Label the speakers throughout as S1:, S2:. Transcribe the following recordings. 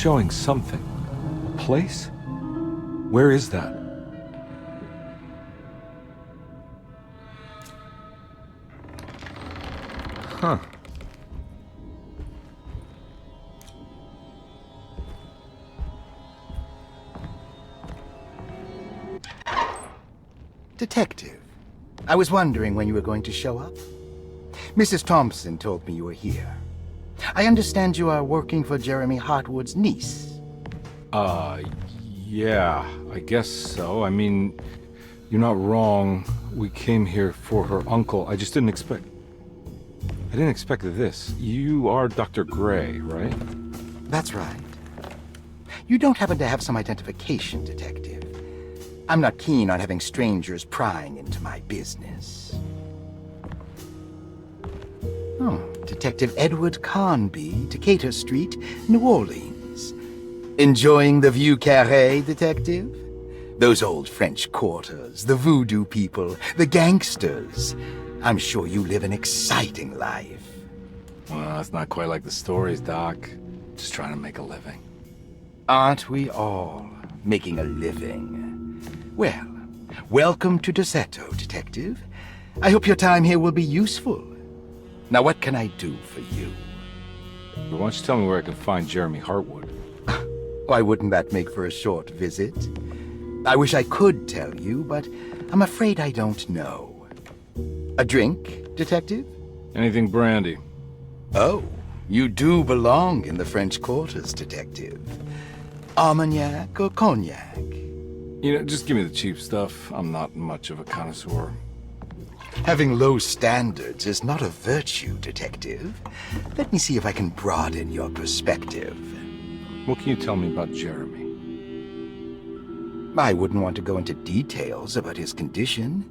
S1: showing something. A place? Where is that? Huh.
S2: Detective, I was wondering when you were going to show up. Mrs. Thompson told me you were here. I understand you are working for Jeremy Hartwood's niece.
S1: Yeah, I guess so. I mean, you're not wrong. We came here for her uncle. I didn't expect this. You are Dr. Gray, right?
S2: That's right. You don't happen to have some identification, Detective. I'm not keen on having strangers prying into my business. Oh, Detective Edward Carnby, Decatur Street, New Orleans. Enjoying the Vieux Carré, Detective? Those old French quarters, the voodoo people, the gangsters. I'm sure you live an exciting life.
S1: Well, it's not quite like the stories, Doc. Just trying to make a living.
S2: Aren't we all making a living? Well, welcome to Deseto, Detective. I hope your time here will be useful. Now, what can I do for you?
S1: Why don't you tell me where I can find Jeremy Hartwood?
S2: Why wouldn't that make for a short visit? I wish I could tell you, but I'm afraid I don't know. A drink, Detective?
S1: Anything brandy.
S2: Oh, you do belong in the French quarters, Detective. Armagnac or cognac?
S1: You know, just give me the cheap stuff. I'm not much of a connoisseur.
S2: Having low standards is not a virtue, Detective. Let me see if I can broaden your perspective.
S1: What can you tell me about Jeremy?
S2: I wouldn't want to go into details about his condition.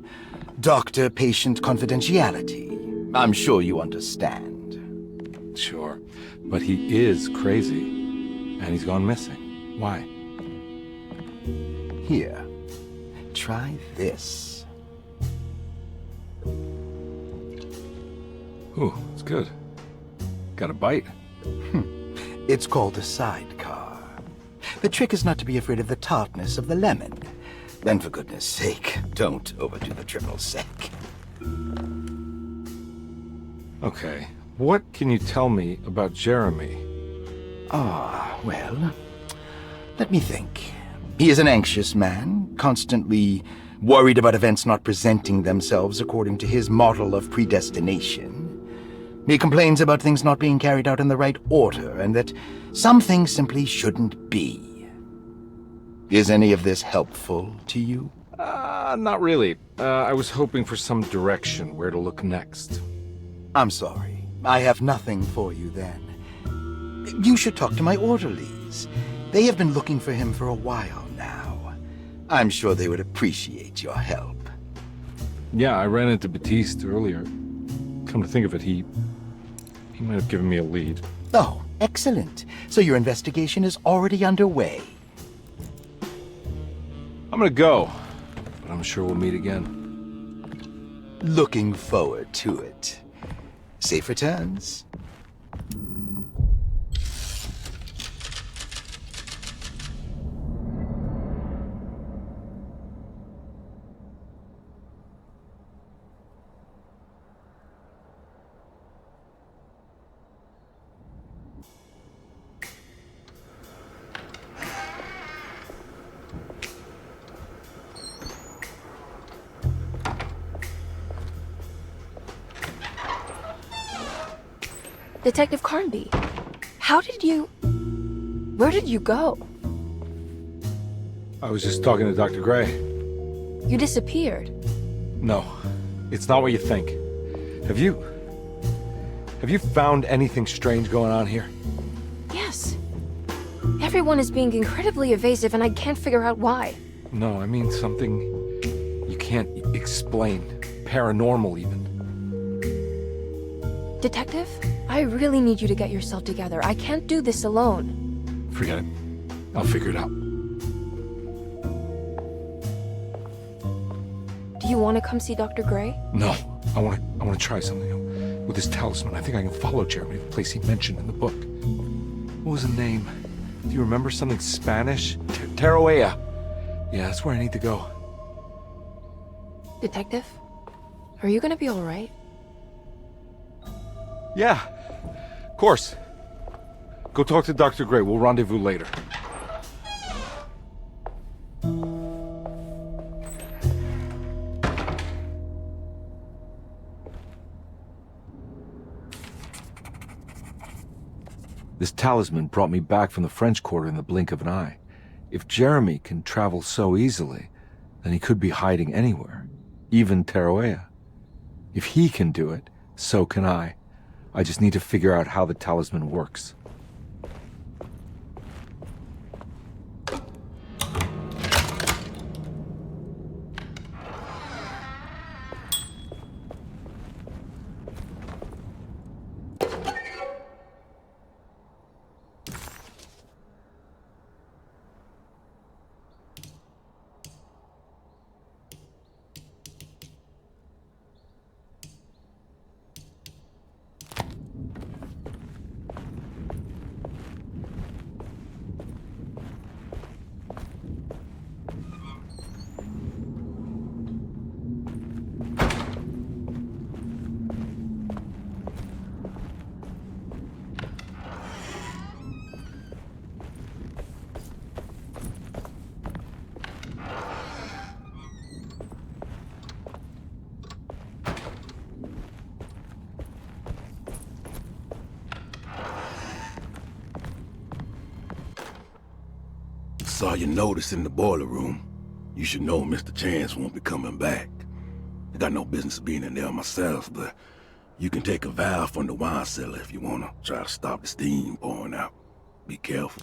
S2: Doctor-patient confidentiality. I'm sure you understand.
S1: Sure, but he is crazy, and he's gone missing. Why?
S2: Here, try this.
S1: Ooh, it's good. Got a bite?
S2: It's called a sidecar. The trick is not to be afraid of the tartness of the lemon. Then, for goodness sake, don't overdo the triple sec.
S1: Okay, what can you tell me about Jeremy?
S2: Well, let me think. He is an anxious man, constantly worried about events not presenting themselves according to his model of predestination. He complains about things not being carried out in the right order, and that some things simply shouldn't be. Is any of this helpful to you?
S1: Not really. I was hoping for some direction where to look next.
S2: I'm sorry. I have nothing for you then. You should talk to my orderlies. They have been looking for him for a while now. I'm sure they would appreciate your help.
S1: Yeah, I ran into Batiste earlier. Come to think of it, he might have given me a lead.
S2: Oh, excellent. So your investigation is already underway.
S1: I'm gonna go, but I'm sure we'll meet again.
S2: Looking forward to it. Safe returns.
S3: Detective Carnby, where did you go?
S1: I was just talking to Dr. Gray.
S3: You disappeared.
S1: No, it's not what you think. Have you found anything strange going on here?
S3: Yes. Everyone is being incredibly evasive and I can't figure out why.
S1: No, I mean something you can't explain. Paranormal, even.
S3: Detective, I really need you to get yourself together. I can't do this alone.
S1: Forget it. I'll figure it out.
S3: Do you want to come see Dr. Gray?
S1: No, I want to try something with this talisman. I think I can follow Jeremy to the place he mentioned in the book. What was the name? Do you remember something Spanish? Tarawea. Yeah, that's where I need to go.
S3: Detective? Are you gonna be alright?
S1: Yeah, of course. Go talk to Dr. Gray. We'll rendezvous later. This talisman brought me back from the French Quarter in the blink of an eye. If Jeremy can travel so easily, then he could be hiding anywhere, even Tarawea. If he can do it, so can I. I just need to figure out how the talisman works.
S4: Saw your notice in the boiler room. You should know Mr. Chance won't be coming back. I got no business being in there myself, but you can take a valve from the wine cellar if you wanna try to stop the steam pouring out. Be careful.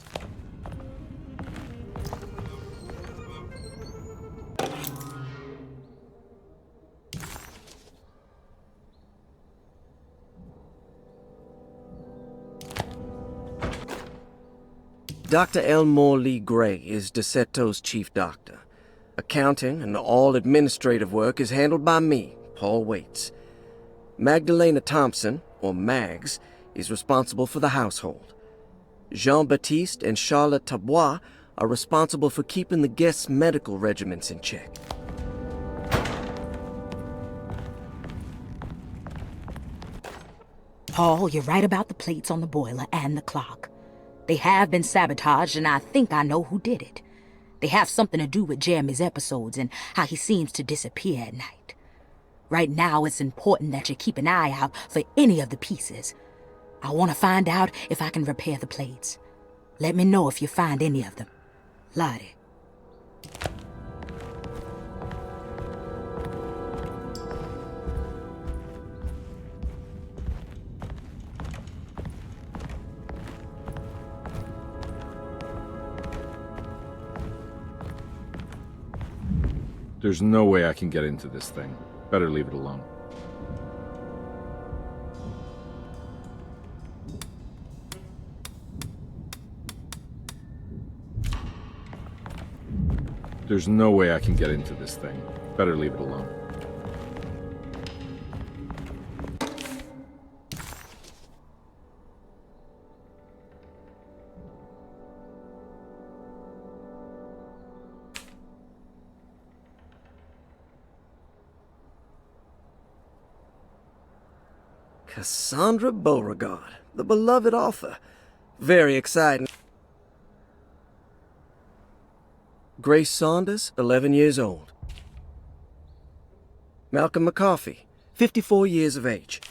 S5: Dr. Elmore Lee Gray is DeSeto's chief doctor. Accounting and all administrative work is handled by me, Paul Waits. Magdalena Thompson, or Mags, is responsible for the household. Jean-Baptiste and Charlotte Tabois are responsible for keeping the guests' medical regimens in check.
S6: Paul, you're right about the plates on the boiler and the clock. They have been sabotaged, and I think I know who did it. They have something to do with Jeremy's episodes and how he seems to disappear at night. Right now, it's important that you keep an eye out for any of the pieces. I want to find out if I can repair the plates. Let me know if you find any of them. Lottie.
S1: There's no way I can get into this thing. Better leave it alone. There's no way I can get into this thing. Better leave it alone.
S5: Cassandra Beauregard, the beloved author. Very exciting. Grace Saunders, 11 years old. Malcolm McCarthy, 54 years of age.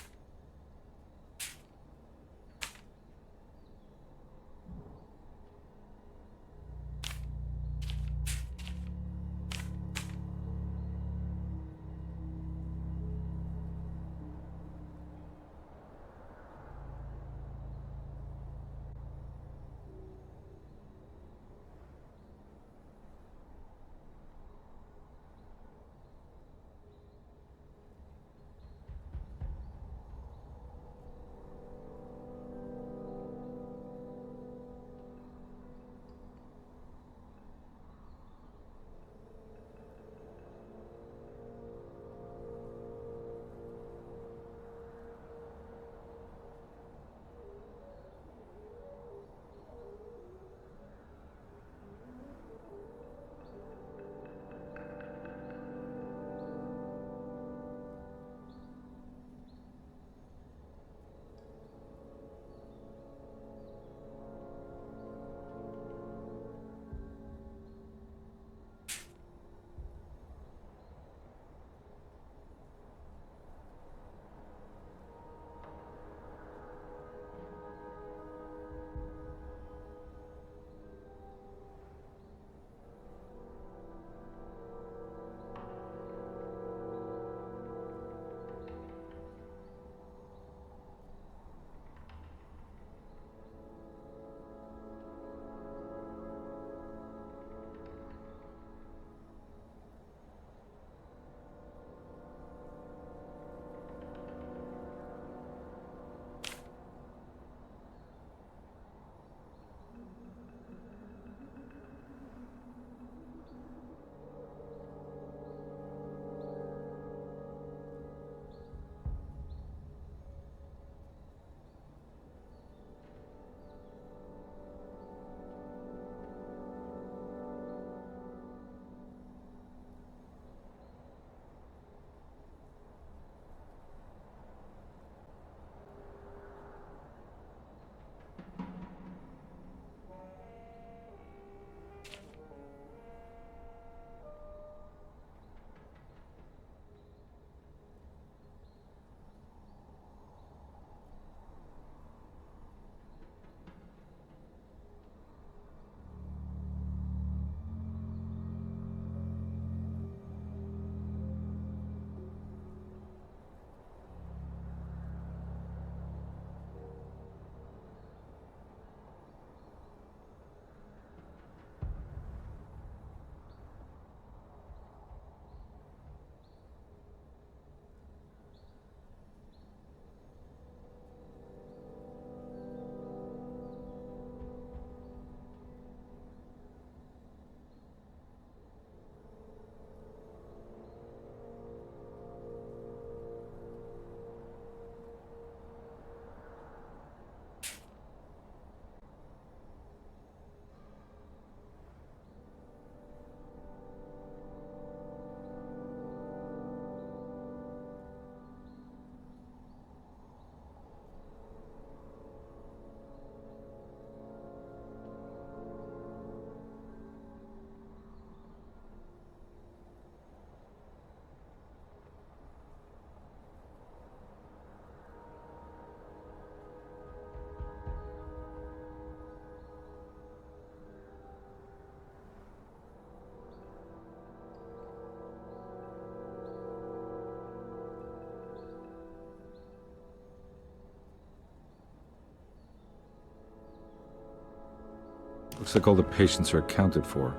S1: Looks like all the patients are accounted for,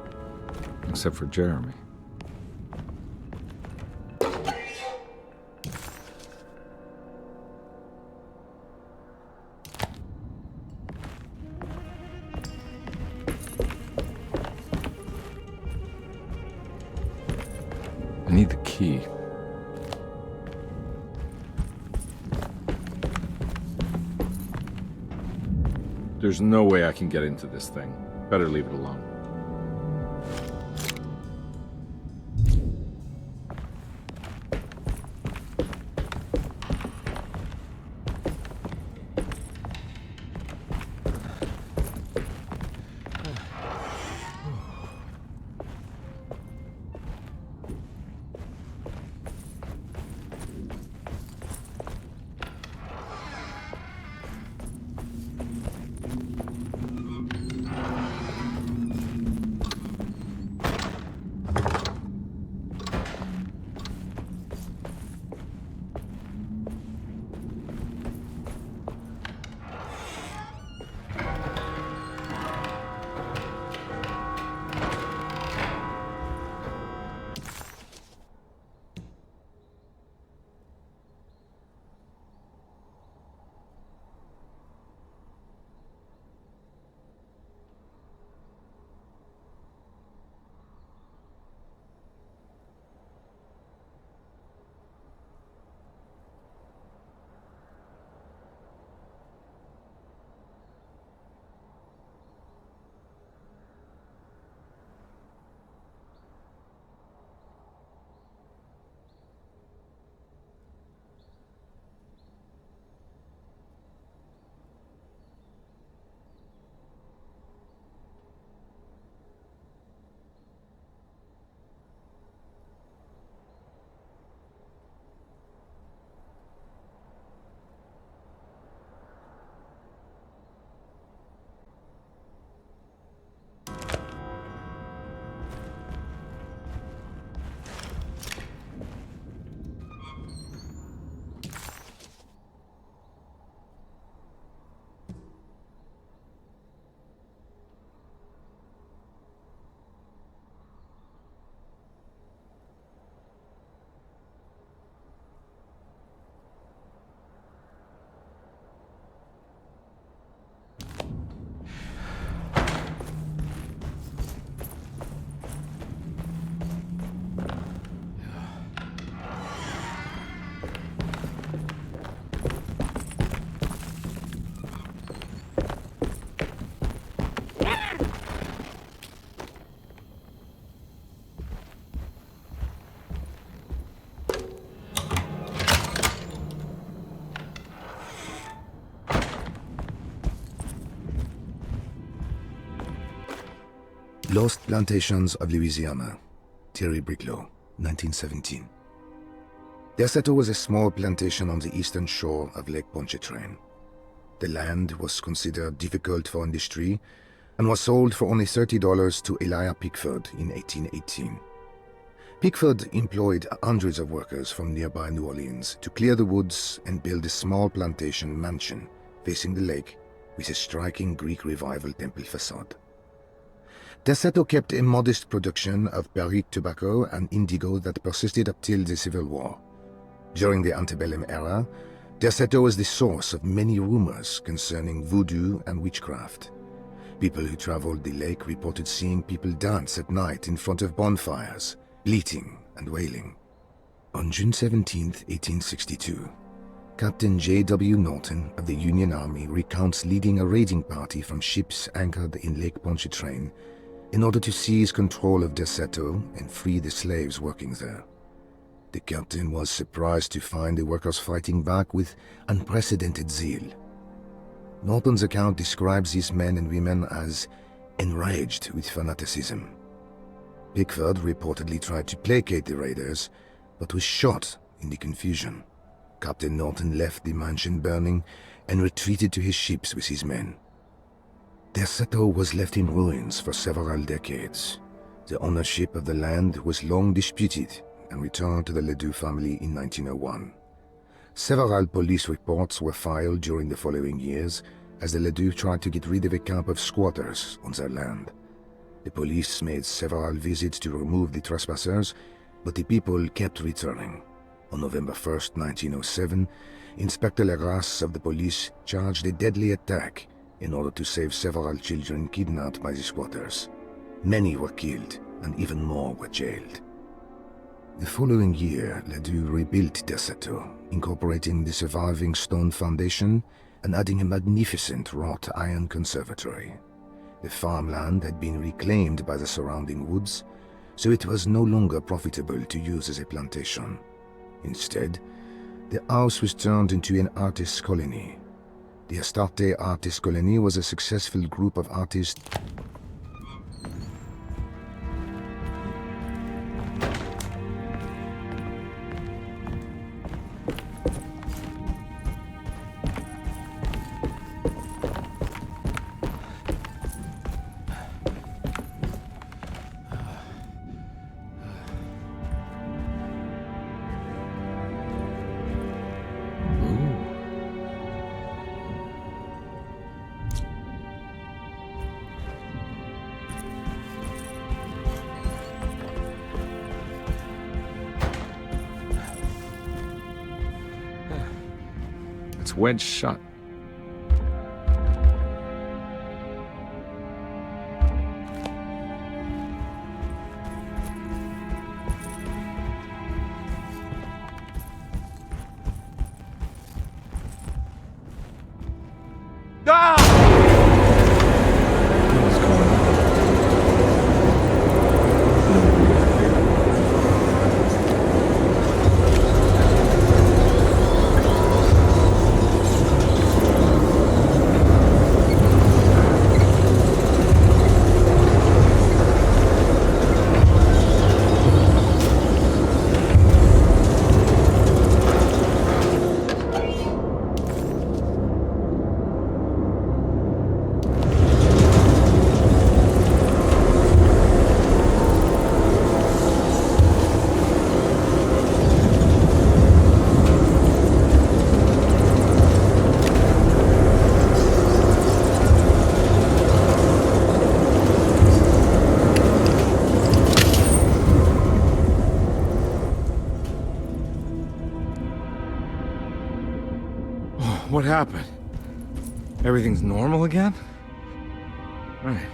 S1: except for Jeremy. I need the key. There's no way I can get into this thing. Better leave it alone.
S7: Lost Plantations of Louisiana, Thierry Briclot, 1917. Derceto was a small plantation on the eastern shore of Lake Pontchartrain. The land was considered difficult for industry and was sold for only $30 to Elijah Pickford in 1818. Pickford employed hundreds of workers from nearby New Orleans to clear the woods and build a small plantation mansion facing the lake with a striking Greek Revival temple facade. Derceto kept a modest production of Barrique tobacco and indigo that persisted up till the Civil War. During the antebellum era, Derceto was the source of many rumors concerning voodoo and witchcraft. People who traveled the lake reported seeing people dance at night in front of bonfires, bleating and wailing. On June 17, 1862, Captain J.W. Norton of the Union Army recounts leading a raiding party from ships anchored in Lake Pontchartrain in order to seize control of Derceto and free the slaves working there. The captain was surprised to find the workers fighting back with unprecedented zeal. Norton's account describes these men and women as enraged with fanaticism. Pickford reportedly tried to placate the raiders, but was shot in the confusion. Captain Norton left the mansion burning and retreated to his ships with his men. Derceto was left in ruins for several decades. The ownership of the land was long disputed and returned to the Ledoux family in 1901. Several police reports were filed during the following years, as the Ledoux tried to get rid of a camp of squatters on their land. The police made several visits to remove the trespassers, but the people kept returning. On November 1st, 1907, Inspector Legrasse of the police charged a deadly attack in order to save several children kidnapped by the squatters. Many were killed, and even more were jailed. The following year, Ledoux rebuilt Desseto, incorporating the surviving stone foundation and adding a magnificent wrought iron conservatory. The farmland had been reclaimed by the surrounding woods, so it was no longer profitable to use as a plantation. Instead, the house was turned into an artist's colony. The Astarte Artist Colony was a successful group of artists.
S1: It's wedged shut. What happened? Everything's normal again? Right.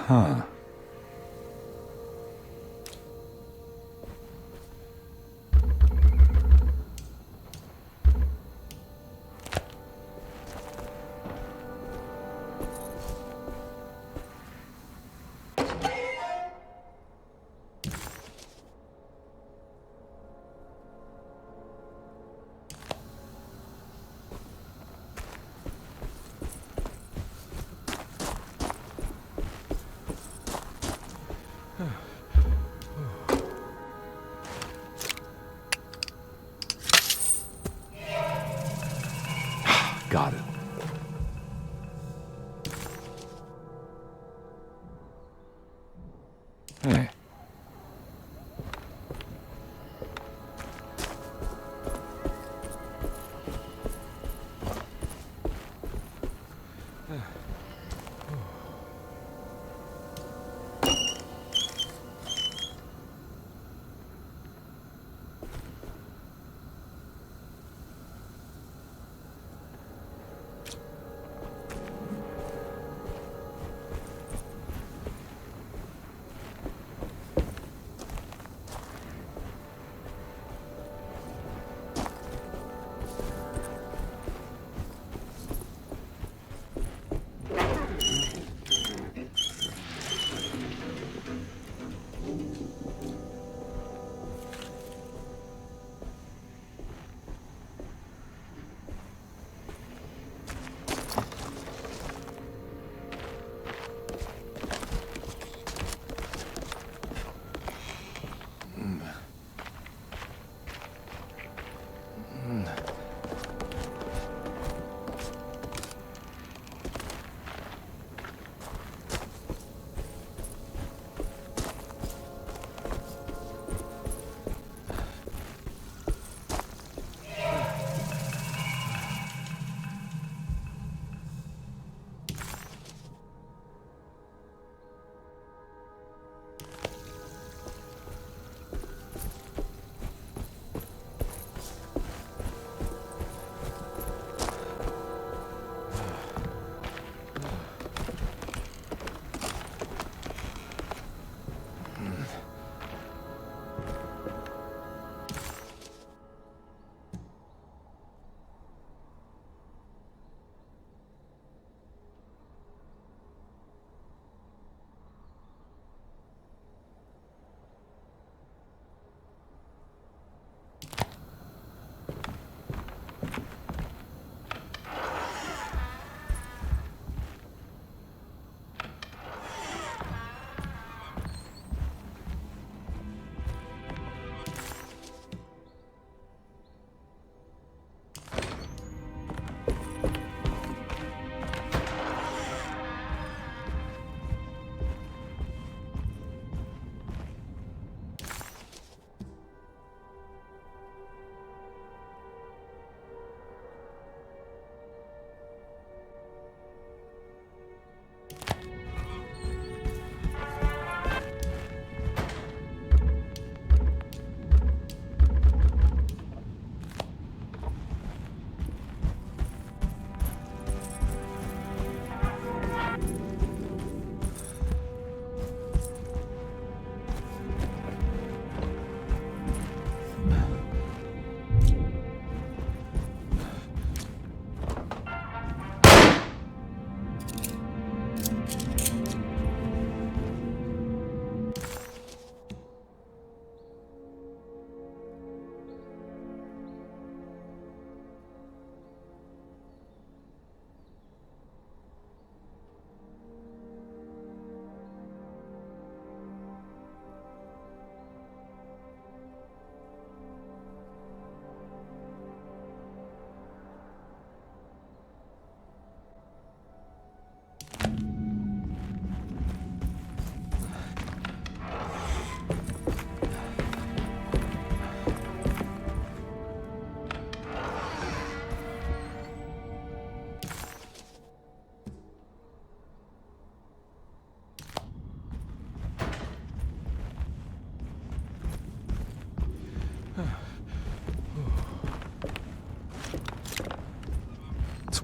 S1: Huh. Got it. Hey.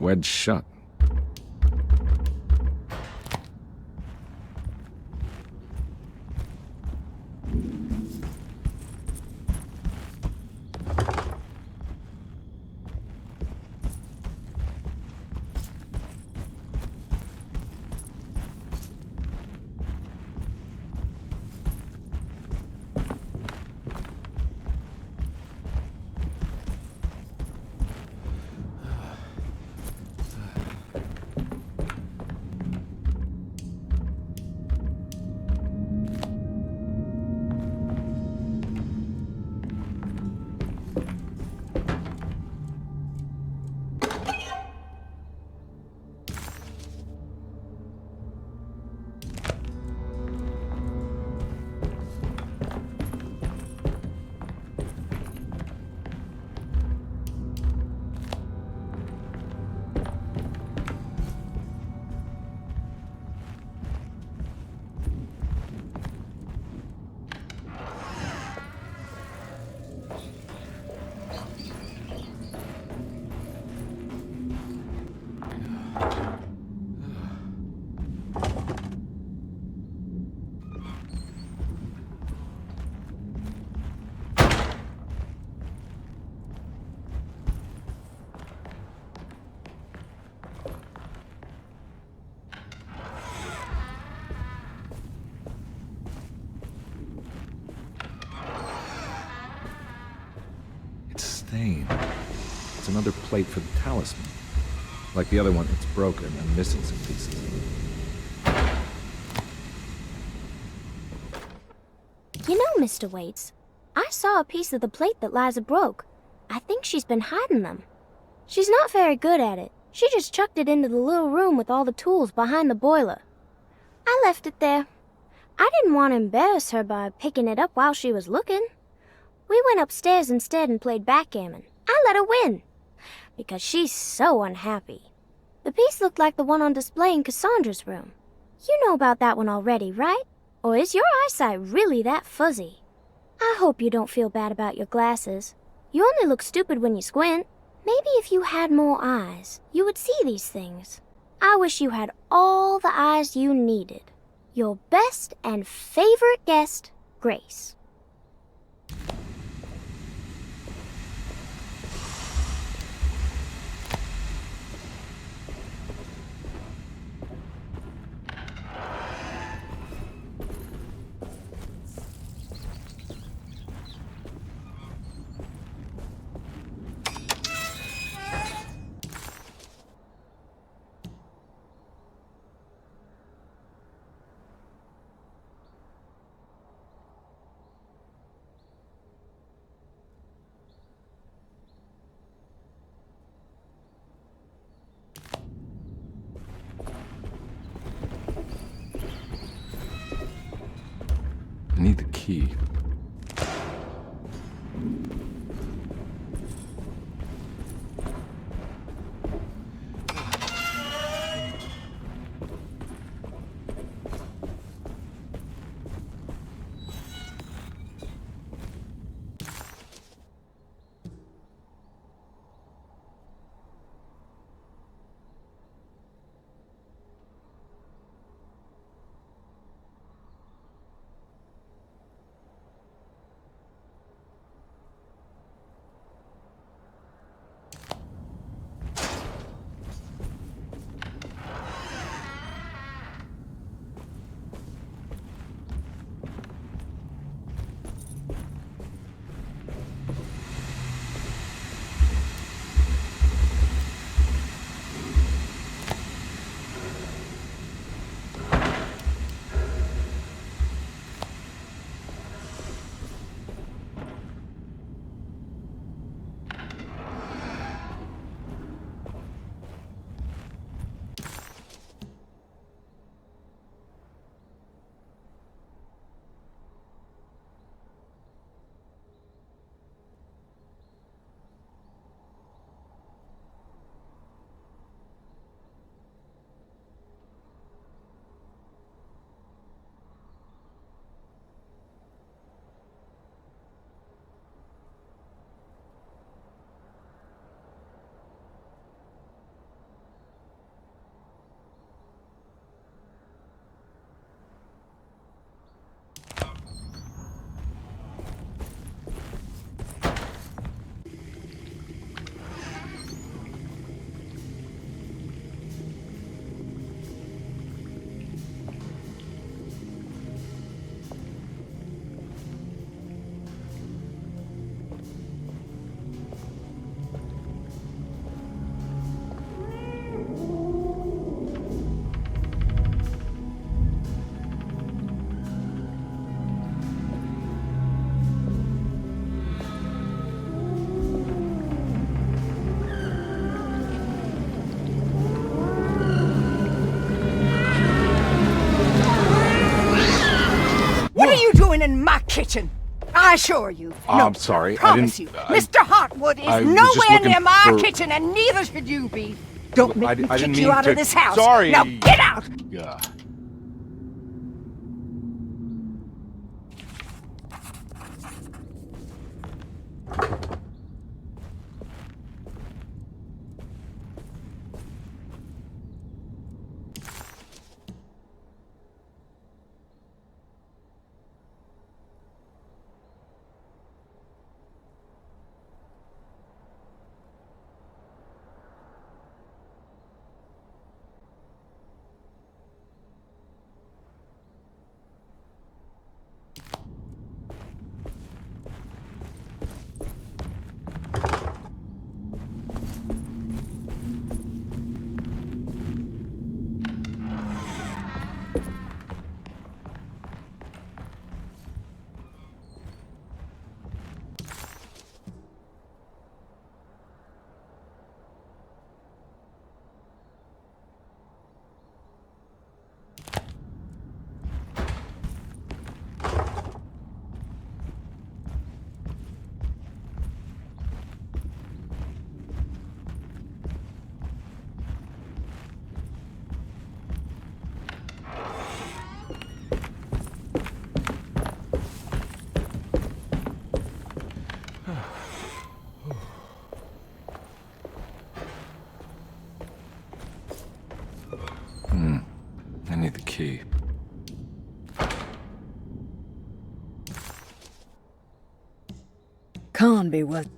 S1: wedged shut. Stained. It's another plate for the talisman. Like the other one, it's broken and missing some pieces.
S8: You know, Mr. Waits, I saw a piece of the plate that Liza broke. I think she's been hiding them. She's not very good at it. She just chucked it into the little room with all the tools behind the boiler. I left it there. I didn't want to embarrass her by picking it up while she was looking. We went upstairs instead and played backgammon. I let her win, because she's so unhappy. The piece looked like the one on display in Cassandra's room. You know about that one already, right? Or is your eyesight really that fuzzy? I hope you don't feel bad about your glasses. You only look stupid when you squint. Maybe if you had more eyes, you would see these things. I wish you had all the eyes you needed. Your best and favorite guest, Grace.
S1: I need the key.
S9: kitchen. I assure you. No,
S1: I'm sorry,
S9: I
S1: I
S9: promise
S1: didn't-
S9: you.
S1: I-
S9: Mr. Hotwood is
S1: I was just
S9: nowhere
S1: looking
S9: near my
S1: for-
S9: kitchen, and neither should you be. Don't make me
S1: I didn't
S9: kick you
S1: mean
S9: out
S1: to-
S9: of this house.
S1: Sorry.
S9: Now get out!
S1: Yeah. I need the key.
S9: Can't be worth.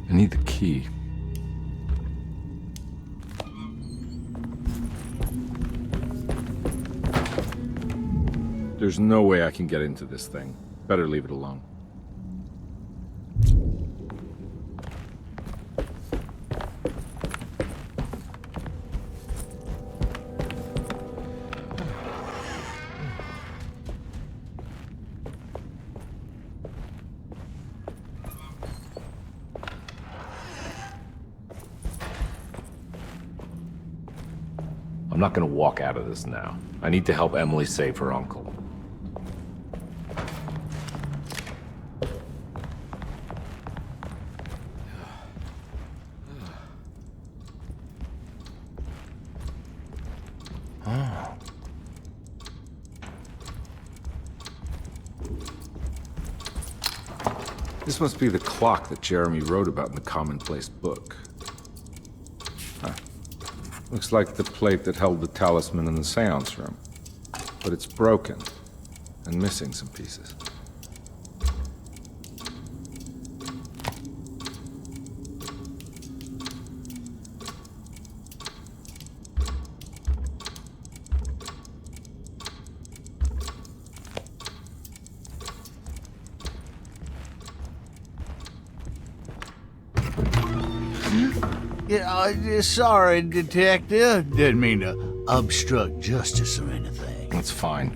S1: I need the key. There's no way I can get into this thing. Better leave it alone. I'm not gonna walk out of this now. I need to help Emily save her uncle. This must be the clock that Jeremy wrote about in the commonplace book. Huh. Looks like the plate that held the talisman in the seance room. But it's broken and missing some pieces.
S10: Yeah, sorry, Detective. Didn't mean to obstruct justice or anything.
S1: That's fine.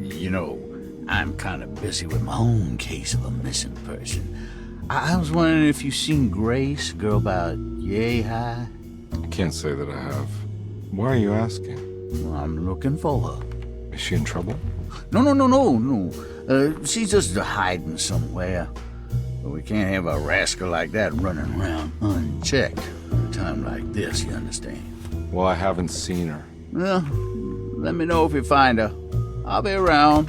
S10: You know, I'm kind of busy with my own case of a missing person. I was wondering if you've seen Grace, girl about yay high?
S1: I can't say that I have. Why are you asking?
S10: Well, I'm looking for her.
S1: Is she in trouble?
S10: No. She's just hiding somewhere. But we can't have a rascal like that running around unchecked at a time like this, you understand?
S1: Well, I haven't seen her.
S10: Well, let me know if you find her. I'll be around.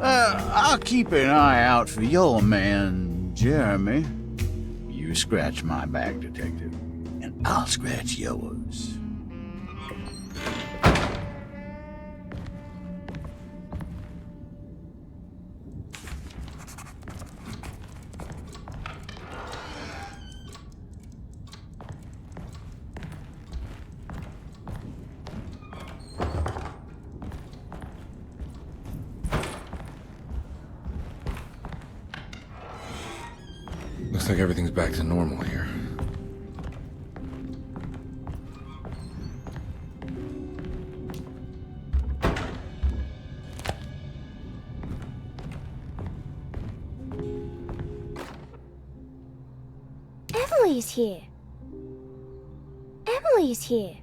S10: I'll keep an eye out for your man, Jeremy. You scratch my back, Detective, and I'll scratch yours.
S1: Looks like everything's back to normal here.
S8: Emily's here. Emily's here.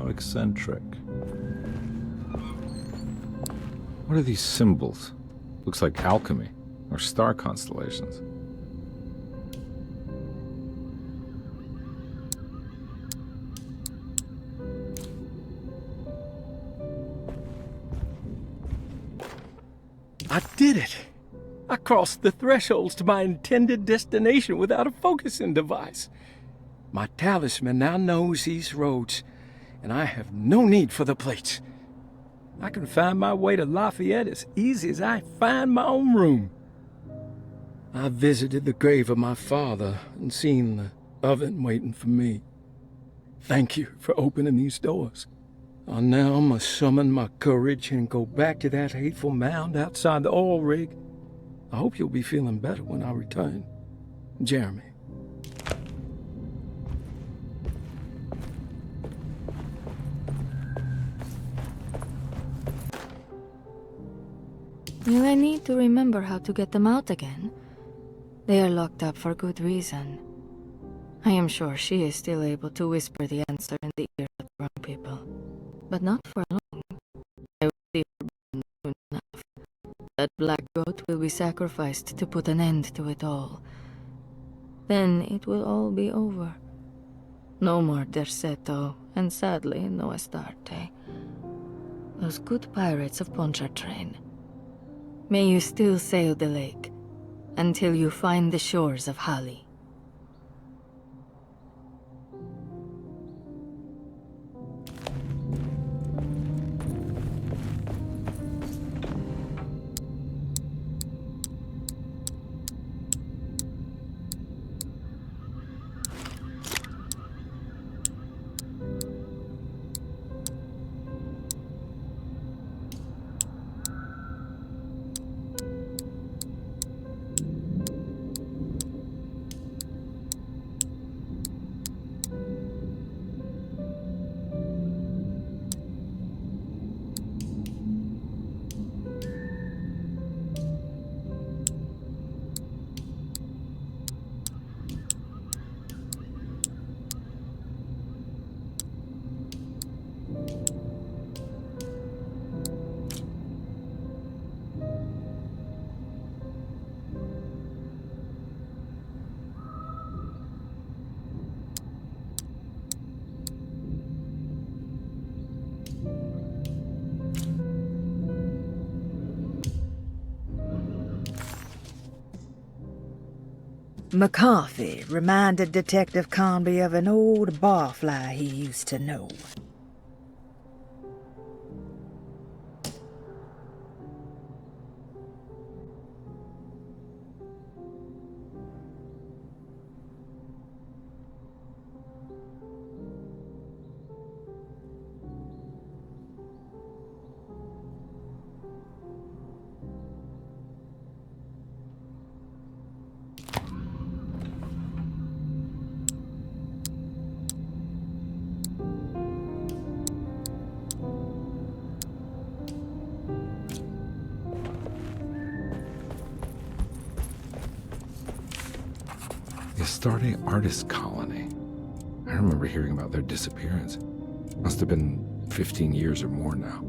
S1: Eccentric. What are these symbols? Looks like alchemy or star constellations.
S11: I did it! I crossed the thresholds to my intended destination without a focusing device. My talisman now knows these roads, and I have no need for the plates. I can find my way to Lafayette as easy as I find my own room. I visited the grave of my father and seen the oven waiting for me. Thank you for opening these doors. I now must summon my courage and go back to that hateful mound outside the oil rig. I hope you'll be feeling better when I return. Jeremy.
S3: Will I need to remember how to get them out again? They are locked up for good reason. I am sure she is still able to whisper the answer in the ears of wrong people. But not for long. I will see her burn soon enough. That black goat will be sacrificed to put an end to it all. Then it will all be over. No more Derceto, and sadly, no Astarte. Those good pirates of Pontchartrain. May you still sail the lake, until you find the shores of Hali.
S9: McCarthy reminded Detective Conby of an old barfly he used to know.
S1: The Astarte Artist Colony. I remember hearing about their disappearance. Must have been 15 years or more now.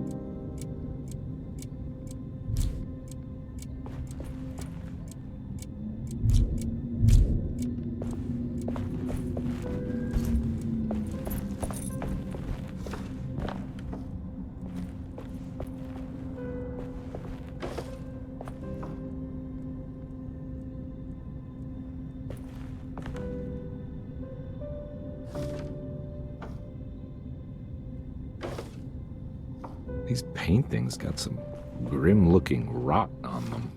S1: These paintings got some grim-looking rot on them.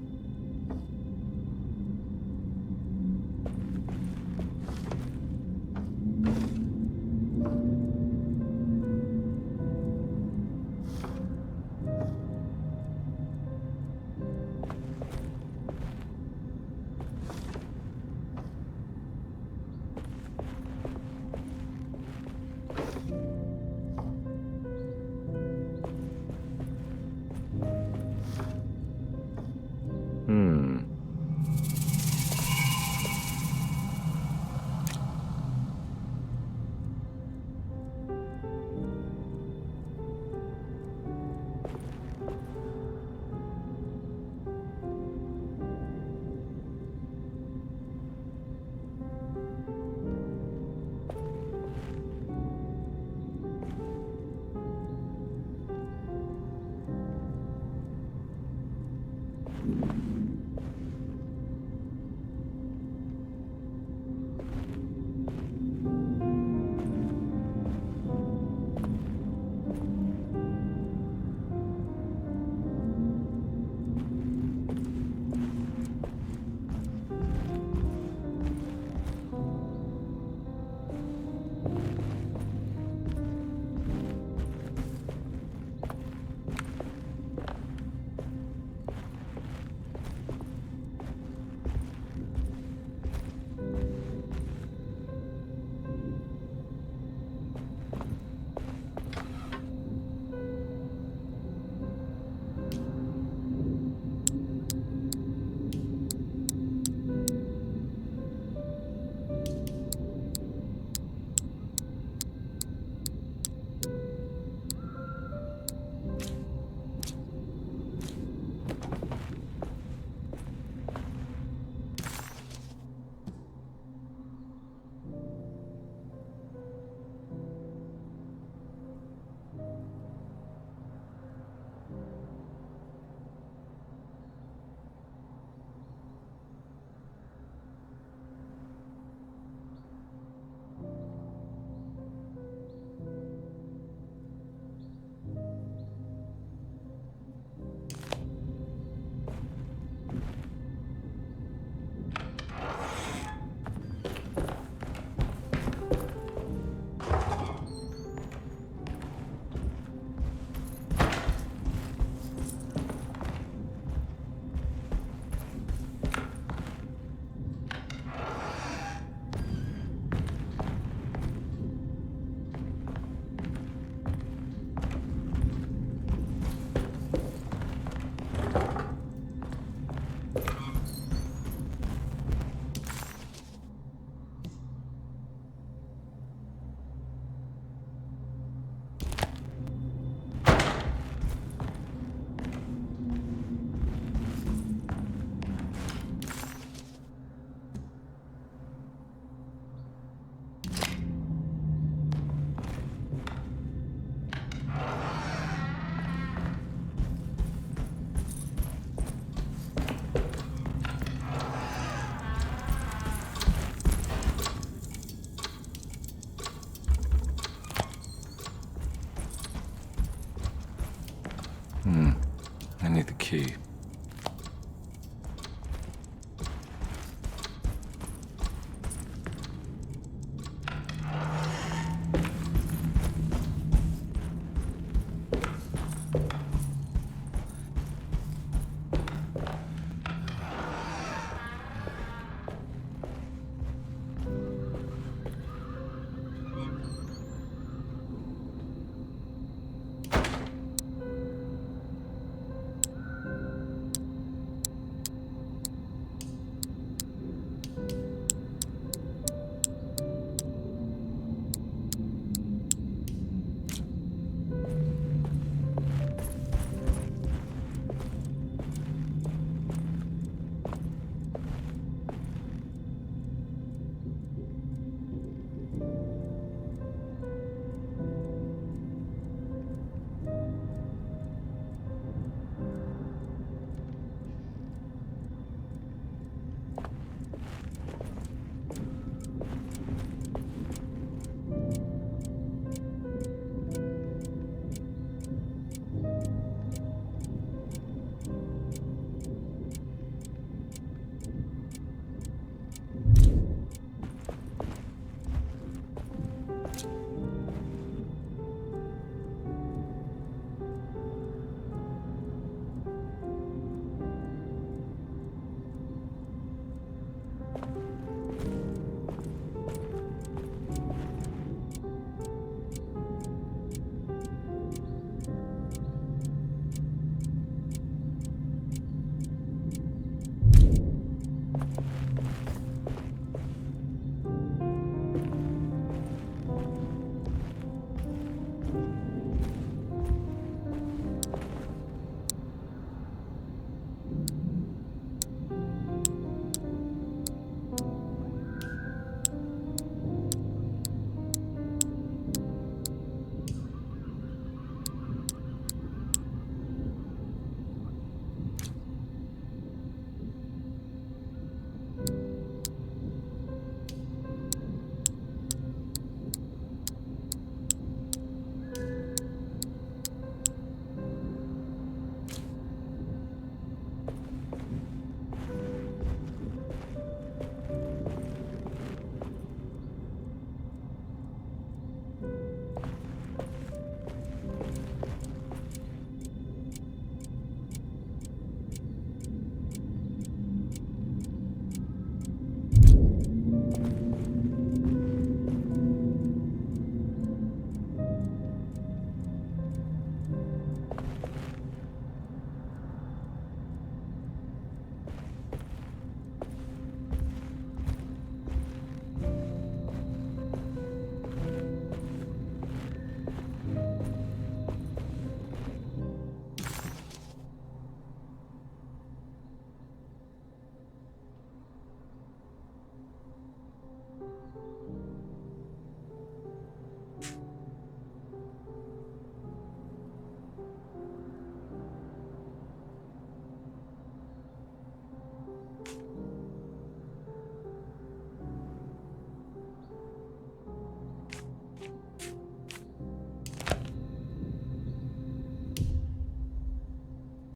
S1: key.